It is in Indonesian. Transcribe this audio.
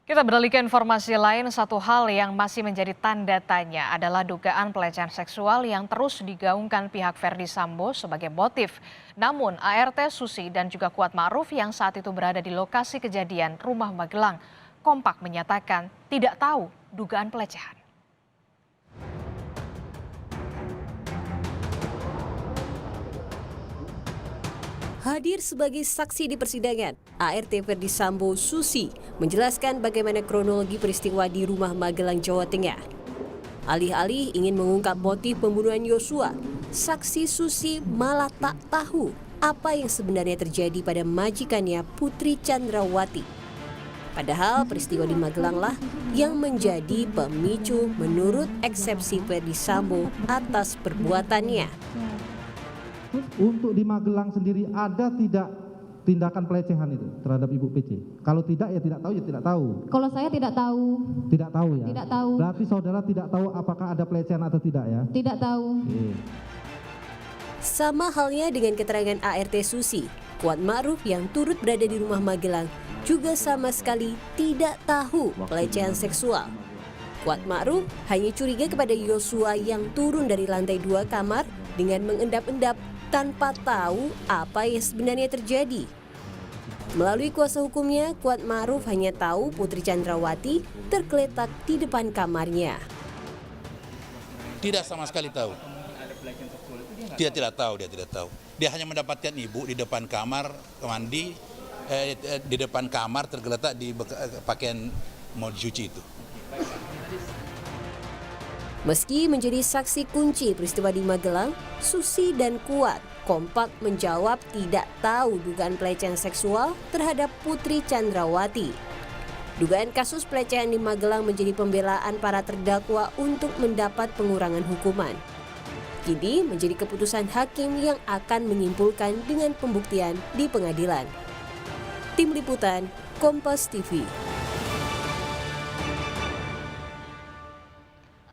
Kita beralih ke informasi lain, satu hal yang masih menjadi tanda tanya adalah dugaan pelecehan seksual yang terus digaungkan pihak Verdi Sambo sebagai motif. Namun ART Susi dan juga Kuat Ma'ruf yang saat itu berada di lokasi kejadian rumah Magelang kompak menyatakan tidak tahu dugaan pelecehan. Hadir sebagai saksi di persidangan, ART Verdi Sambo Susi menjelaskan bagaimana kronologi peristiwa di rumah Magelang, Jawa Tengah. Alih-alih ingin mengungkap motif pembunuhan Yosua, saksi Susi malah tak tahu apa yang sebenarnya terjadi pada majikannya Putri Chandrawati. Padahal peristiwa di Magelanglah yang menjadi pemicu menurut eksepsi Verdi Sambo atas perbuatannya. Untuk di Magelang sendiri ada tidak tindakan pelecehan itu terhadap Ibu PC? Kalau tidak ya tidak tahu ya tidak tahu. Kalau saya tidak tahu. Tidak tahu ya? Tidak tahu. Berarti saudara tidak tahu apakah ada pelecehan atau tidak ya? Tidak tahu. Oke. Sama halnya dengan keterangan ART Susi, Kuat Ma'ruf yang turut berada di rumah Magelang juga sama sekali tidak tahu pelecehan seksual. Kuat Ma'ruf hanya curiga kepada Yosua yang turun dari lantai 2 kamar dengan mengendap-endap tanpa tahu apa yang sebenarnya terjadi. Melalui kuasa hukumnya, Kuat Ma'ruf hanya tahu Putri Chandrawati tergeletak di depan kamarnya. Tidak sama sekali tahu. Dia tidak tahu. Dia hanya mendapatkan ibu di depan kamar mandi, di depan kamar tergeletak di pakaian mau dicuci itu. Meski menjadi saksi kunci peristiwa di Magelang, Susi dan Kuat kompak menjawab tidak tahu dugaan pelecehan seksual terhadap Putri Chandrawati. Dugaan kasus pelecehan di Magelang menjadi pembelaan para terdakwa untuk mendapat pengurangan hukuman. Kini menjadi keputusan hakim yang akan menyimpulkan dengan pembuktian di pengadilan. Tim Liputan, Kompas TV.